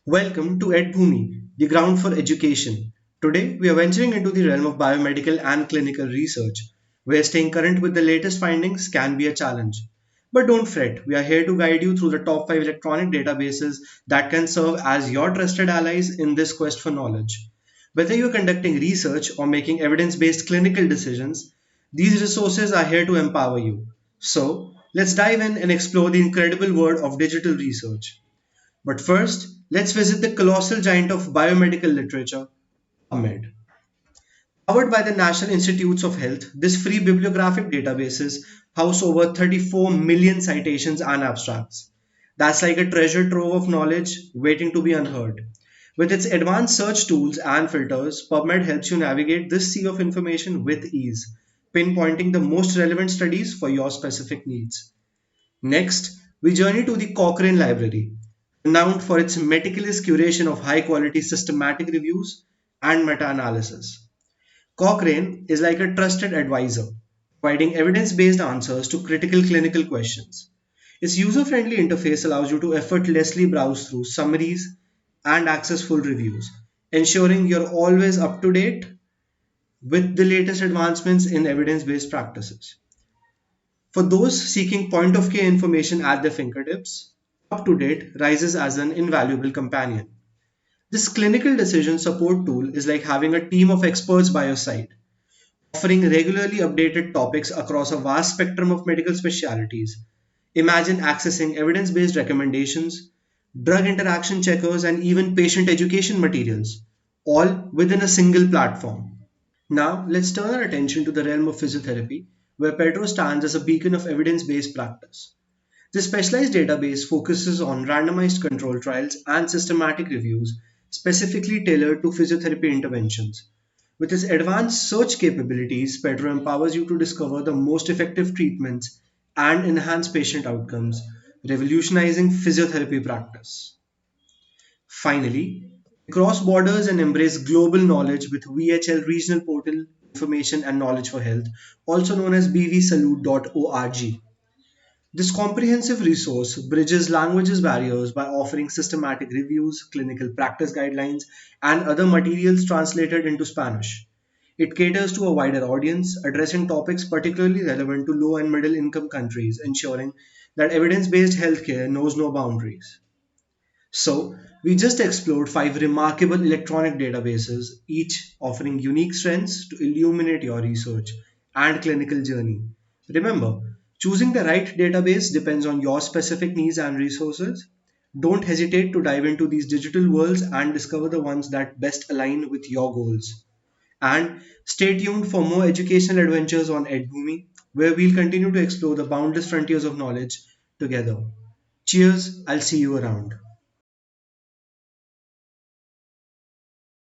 Welcome to EdBhumi, the ground for education. Today, we are venturing into the realm of biomedical and clinical research, where staying current with the latest findings can be a challenge. But don't fret, we are here to guide you through the top 5 electronic databases that can serve as your trusted allies in this quest for knowledge. Whether you're conducting research or making evidence based clinical decisions, these resources are here to empower you. So, let's dive in and explore the incredible world of digital research. But first, let's visit the colossal giant of biomedical literature, PubMed. Powered by the National Institutes of Health, this free bibliographic databases house over 34 million citations and abstracts. That's like a treasure trove of knowledge waiting to be unheard. With its advanced search tools and filters, PubMed helps you navigate this sea of information with ease, pinpointing the most relevant studies for your specific needs. Next, we journey to the Cochrane Library, renowned for its meticulous curation of high quality systematic reviews and meta analysis. Cochrane is like a trusted advisor, providing evidence based answers to critical clinical questions. Its user friendly interface allows you to effortlessly browse through summaries and access full reviews, ensuring you're always up to date with the latest advancements in evidence based practices. For those seeking point of care information at their fingertips, Up to Date rises as an invaluable companion. This clinical decision support tool is like having a team of experts by your side, offering regularly updated topics across a vast spectrum of medical specialties. Imagine accessing evidence based recommendations, drug interaction checkers, and even patient education materials, all within a single platform. Now, let's turn our attention to the realm of physiotherapy, where Pedro stands as a beacon of evidence based practice. This specialized database focuses on randomized control trials and systematic reviews specifically tailored to physiotherapy interventions. With its advanced search capabilities, Pedro empowers you to discover the most effective treatments and enhance patient outcomes, revolutionizing physiotherapy practice. Finally, cross borders and embrace global knowledge with VHL Regional Portal Information and Knowledge for Health, also known as bvsalute.org. This comprehensive resource bridges languages barriers by offering systematic reviews, clinical practice guidelines, and other materials translated into Spanish. It caters to a wider audience, addressing topics particularly relevant to low and middle income countries, ensuring that evidence based healthcare knows no boundaries. So, we just explored 5 remarkable electronic databases, each offering unique strengths to illuminate your research and clinical journey. Remember, choosing the right database depends on your specific needs and resources. Don't hesitate to dive into these digital worlds and discover the ones that best align with your goals. And stay tuned for more educational adventures on EdBhumi, where we'll continue to explore the boundless frontiers of knowledge together. Cheers, I'll see you around.